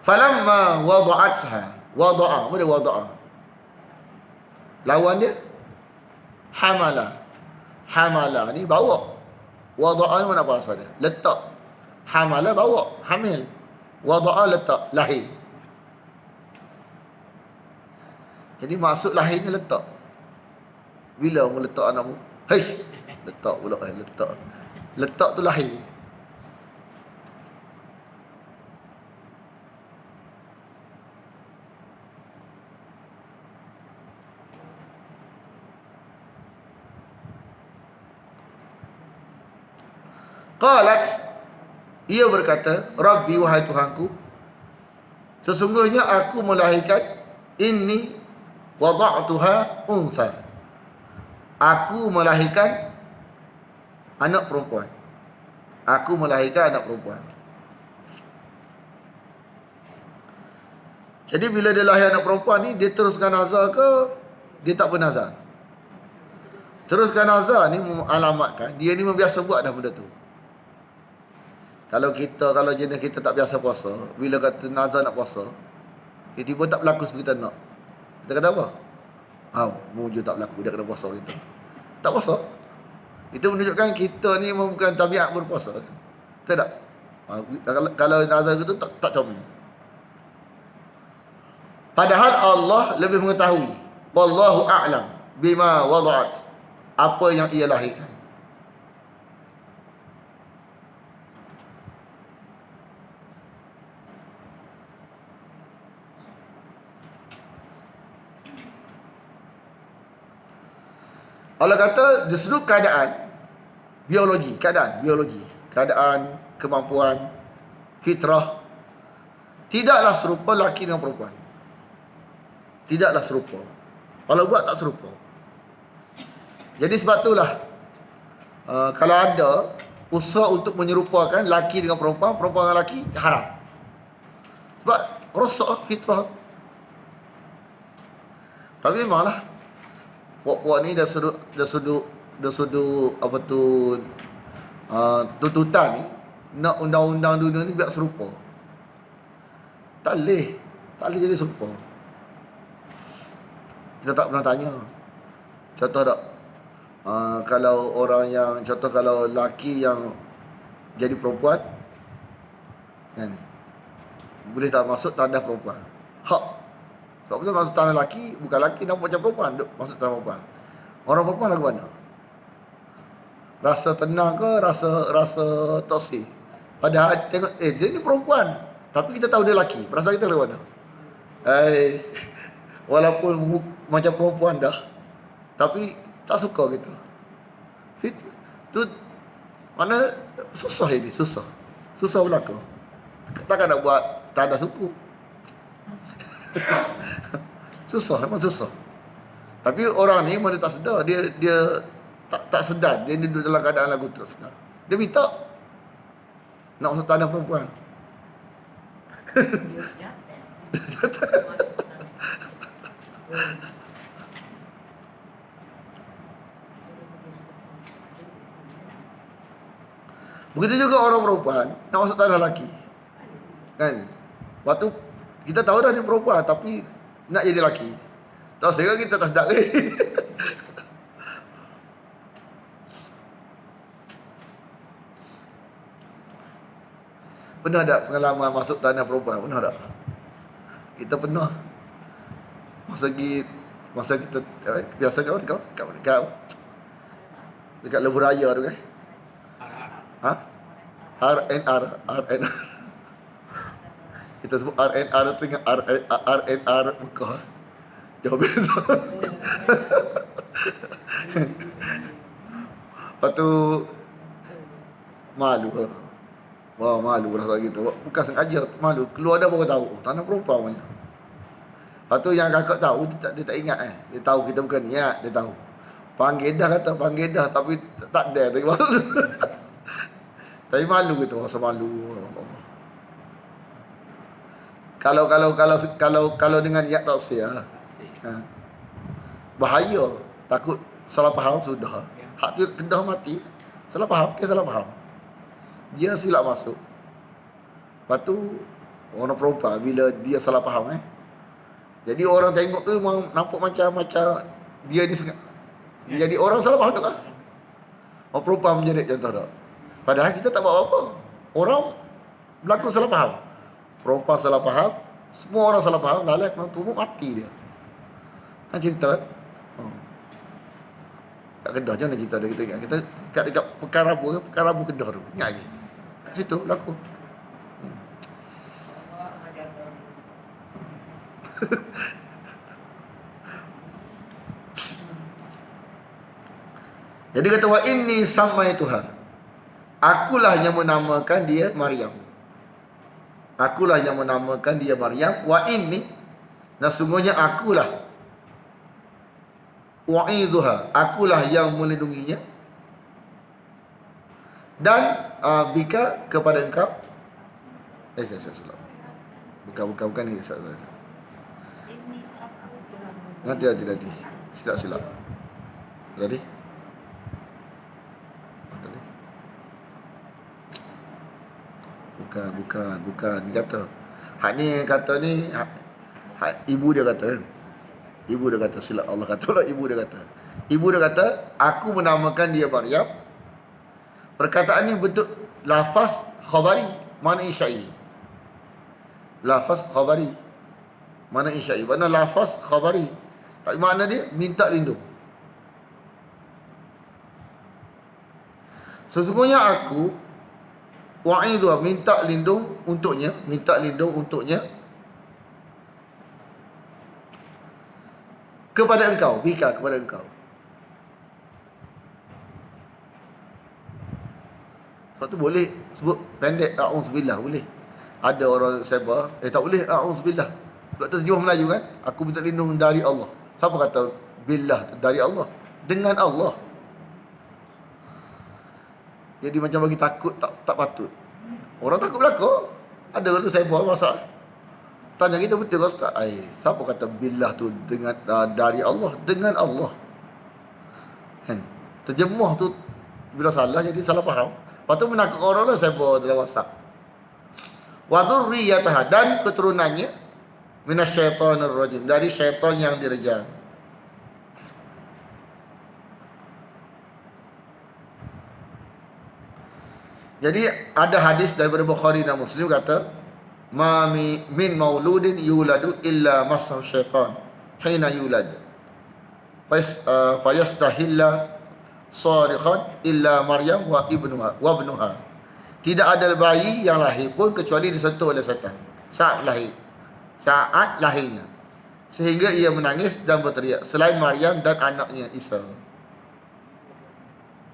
Falamma wada'a, apa dia wada'a? Lawan dia hamala ni bawa. Wada'a ni mana bahasa dia? Letak. Hamala bawa, hamil. Wada'a letak, lahir. Jadi maksud lahirnya letak. Bila mu letak anakmu? Hei, letak pula letak. Letak tu lahir. Qalat, ia berkata, Rabbi, wahai Tuhanku, sesungguhnya aku melahirkan inni wada'tuha untha. Aku melahirkan anak perempuan. Aku melahirkan anak perempuan. Jadi bila dia lahir anak perempuan ni, dia teruskan nazar ke dia tak bernazar? Teruskan nazar ni alamatkan dia ni membiasa buat dah benda tu. Kalau jenis kita tak biasa puasa, bila kata nazar nak puasa, tiba-tiba tak berlaku seperti kita nak, kita kata apa? Mujur tak berlaku, dia kena puasa kita. Tak puasa. Itu menunjukkan kita ni bukan tabiat berpuasa. Betul tak? Kalau nazar itu tak comel. Padahal Allah lebih mengetahui. Wallahu a'lam bima wada'at, apa yang ia lahirkan. Allah kata di seluruh keadaan biologi, keadaan kemampuan fitrah, tidaklah serupa laki dengan perempuan. Tidaklah serupa. Kalau buat tak serupa. Jadi sebab itulah kalau ada usaha untuk menyerupakan laki dengan perempuan, perempuan dengan laki, haram. Sebab rosak fitrah. Tapi memanglah puak-puak ni dah sudut apa tu tuntutan ni nak undang-undang dunia ni biar serupa. Tak boleh jadi serupa. Kita tak pernah tanya. Contoh tak, kalau orang yang, contoh kalau laki yang jadi perempuan kan, boleh tak masuk tandas perempuan? Hak. Sebab betul masuk tanah laki, bukan laki nampak macam perempuan, duk masuk tanah perempuan. Orang perempuan lagu mana? Rasa tenang ke, rasa toksik? Padahal tengok, dia ni perempuan, tapi kita tahu dia laki. Perasaan kita lagu mana? Walaupun macam perempuan dah, tapi tak suka kita. Tu mana susah ini, susah berlaku. Takkan nak buat tanda suku. Susah, memang susah. Tapi orang ni mana tak sedar, dia tak sedar, dia duduk dalam keadaan lagu tu tak sedar. Dia minta nak masuk tanah perempuan. Begitu juga orang perempuan nak masuk tanah lelaki. Kan? Waktu kita tahu dah dia perempuan tapi nak jadi lelaki. Tahu sekarang kita tak sedar ke? Pernah tak pengalaman masuk tanah perempuan? Pernah tak? Kita pernah. Masa kita biasa kau dekat Lebuh Raya tu kan? RNR. Kita sebut RNR tu ingat RNR Mekah. Jauh beza. Lepas tu Malu. Wah, malu rasa gitu. Bukan sengaja, malu. Keluar dah baru tahu. Oh, tanah perempuan punya. Lepas tu yang kakak tahu, dia tak ingat Dia tahu kita bukan niat, dia tahu. Panggil dah kata, panggil dah. Tapi tak dare. Tapi malu gitu, rasa malu. Kalau dengan niat tak sia. Ha. Bahaya. Takut salah faham sudah. Hak dia kedah mati. Salah faham, dia salah faham. Dia silap masuk. Lepas tu orang perempuan bila dia salah faham jadi orang tengok tu memang nampak macam dia ni sengaja. Jadi orang salah faham tak kan? Orang perempuan menjadi contoh tak? Padahal kita tak buat apa-apa. Orang berlaku salah faham. Perempuan salah faham, semua orang salah faham, lalai kena tumbuk mati dia. Kan cerita kan? Kat Kedah je nak cerita dia kita ingat. Kita dekat Pekarabu Kedah tu. Ingat lagi. Kat situ berlaku. Allah ajar orang. Jadi kata wa inni samaituha. Akulah yang menamakan dia Maryam. Akulah yang menamakan dia Maryam. Wa inni, dan sungguhnya akulah wa'idhuha, akulah yang melindunginya. Dan bika kepada engkau. Saya salah. Bukan ni. Nanti. Silap. Tadi. Bukan. Dia kata. Hak ni kata ni, ibu dia kata. Ibu dia kata, silap Allah kata lah, ibu dia kata. Ibu dia kata, aku menamakan dia Maryam. Perkataan ni bentuk lafaz khabari, mana insya'i. Lafaz khabari, mana insya'i. Mana lafaz khabari. Tapi makna dia, minta lindung. Sesungguhnya aku wa'idhu, minta lindung untuknya kepada engkau, bika kepada engkau. Sebab tu boleh sebut pendek a'udzubillah, boleh. Ada orang sabar, tak boleh a'udzubillah. Sebab tu terjemah Melayu kan, aku minta lindung dari Allah. Siapa kata billah dari Allah? Dengan Allah. Jadi macam bagi takut, tak patut. Orang takut berlaku. Ada lalu sabar masak. Tanya kita betul ke Ustaz? Siapa kata billah tu dengan dari Allah? Dengan Allah. Kan? Terjemah tu bila salah jadi salah faham. Lepas tu menakut orang lah saya bawa dalam WhatsApp. Wa dzurriyyataha, dan keturunannya minasyaitonir rajim, dari syaitan yang direjam. Jadi ada hadis daripada Bukhari dan Muslim kata, ma min mauludin yuladu illa masah syaitan hina yulad fayastahilla sarikhan illa Maryam wa ibnuha. Tidak ada bayi yang lahir pun kecuali disentuh oleh syaitan saat lahirnya, sehingga ia menangis dan berteriak, selain Maryam dan anaknya Isa.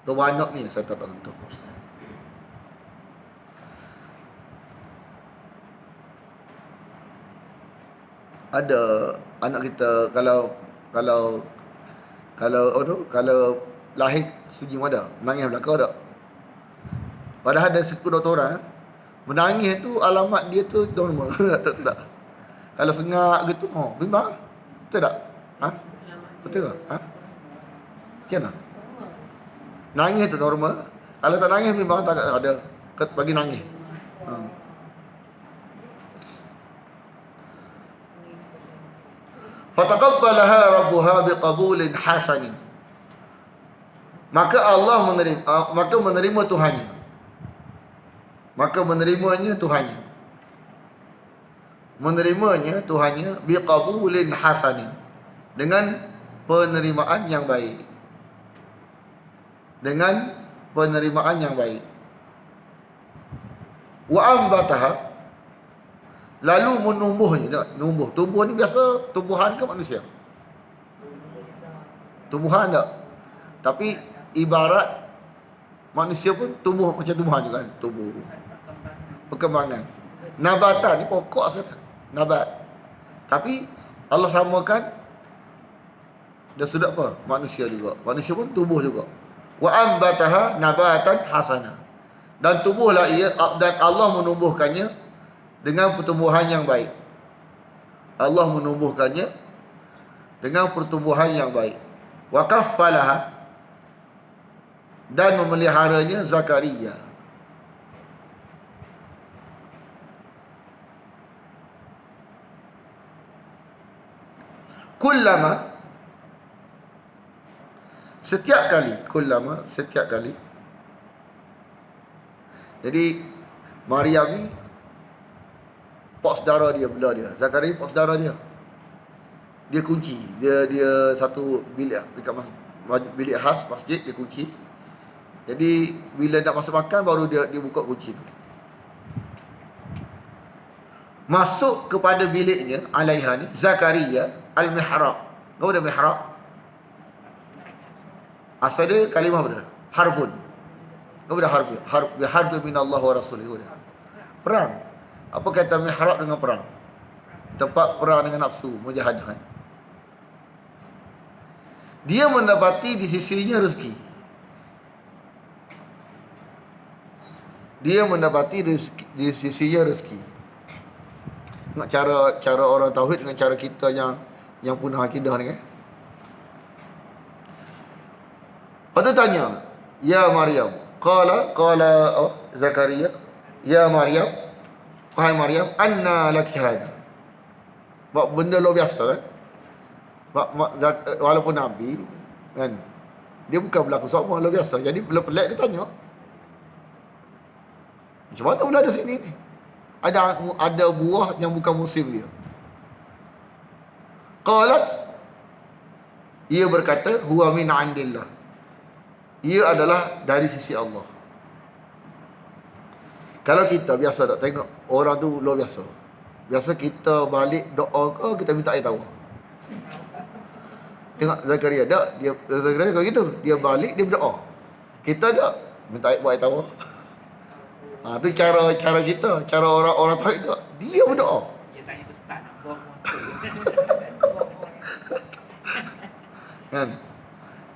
Dua anaknya syaitan tak sentuh. Ada anak kita kalau lahir segi ada menangis belakang tak. Padahal ada 10-12 orang menangis tu alamat dia tu normal. tak. Kalau sengak gitu, memang betul tak? Betul tak? Macam mana? Nangis tu normal. Kalau tak nangis memang tak ada bagi nangis. Fataqabbalaha rabbuha biqabulin hasanin. Maka Allah menerima Tuhannya. Menerimanya Tuhannya biqabulin hasanin, dengan penerimaan yang baik. Wa ambataha, lalu menumbuhnya. Tumbuh ni biasa tumbuhan ke manusia? Tumbuhan tak? Tapi ibarat Manusia pun tumbuh macam tumbuhan juga, tumbuh. perkembangan. Perkembangan. Nabatan ni pokok saja. Nabat. Tapi Allah samakan dari sudut apa? Manusia juga. Manusia pun tumbuh juga. Wa ambataha nabatan hasana. Dan tumbuhlah ia, dan Allah menumbuhkannya dengan pertumbuhan yang baik. Allah menumbuhkannya dengan pertumbuhan yang baik. Wa kaffalaha, dan memeliharanya Zakaria. Kullama, setiap kali. Jadi Maryam ni pak saudara dia, belah dia. Zakaria pak saudara dia. Dia kunci. Dia satu bilik dekat bilik khas masjid, dia kunci. Jadi bila nak masuk makan baru dia buka kunci tu. Masuk kepada biliknya alaiha ni Zakaria al-mihrab. Kau ada mihrab? Asal dia kalimah apa? Harbun. Kau ada harb min Allah wa rasulih. Perang. Apa kata mihrab dengan perang? Tempat perang dengan nafsu, mujahadah. Dia mendapati di sisinya rezeki. Dia mendapati di sisinya rezeki. Tengok cara orang tauhid dengan cara kita yang punah akidah ni kan. Lepas tu tanya, ya Maryam, qala Zakaria, ya Maryam, wahai Maryam, anna laki hada. Benda luar biasa kan. Walaupun Nabi kan, dia bukan berlaku sama, luar biasa. Jadi bila pelik dia tanya, macam mana pula ada sini ni? Ada buah yang bukan musim dia. Qalat, ia berkata, huwa min indillah. Ia adalah dari sisi Allah. Kalau kita biasa tak tengok orang tu luar biasa. Biasa kita balik doa ke, kita minta air tawar. Tengok Zakaria tak? Zakaria kalau gitu, dia balik dia berdoa. Kita tak minta air buat air tawar. Tu cara kita, cara orang tauhid tak. Dia berdoa. Dia tanya ustaz nak buang Kan?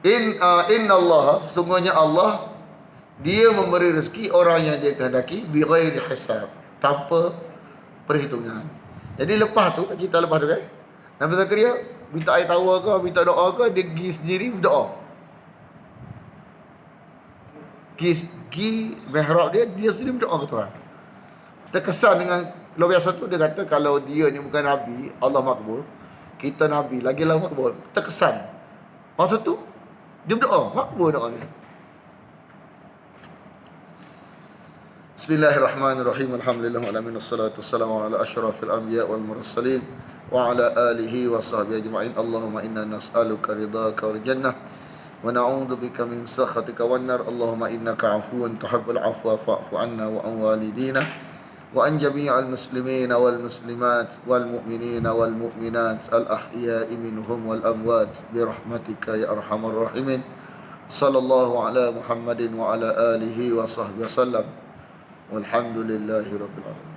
Inna Allah, sungguhnya Allah, dia memberi rezeki orang yang dia kehendaki bighairi hisab, tanpa perhitungan. Jadi lepas tu, cerita lepas tu kan, Nabi Zakaria minta air tawar ke, minta doa ke, dia pergi sendiri berdoa. Pergi mihrab dia sendiri berdoa ke Tuhan. Terkesan dengan luar biasa tu. Dia kata kalau dia ni bukan Nabi, Allah makbul. Kita Nabi, lagi lah makbul. Terkesan. Masa tu dia berdoa, makbul doa ni. Bismillahirrahmanirrahim. Alhamdulillah wa alamin wassalatu wassalamu ala asyrafil anbiya wal mursalin wa ala alihi wa sahbihi ajma'in. Allahumma inna nas'aluka ridhaka wal jannah wa na'udzu bika min sakhatika wan nar. Allahumma innaka 'afuwun tuhibbul 'afwa fa'fu 'anna wa an walidina wa an jami'al muslimina wal muslimat wal mu'minina wal mu'minat al ahya'i minhum wal amwat bi rahmatika ya arhamar rahimin. Sallallahu ala Muhammadin wa ala alihi wa sahbihi wasallam. Walhamdulillahi rabbil alamin.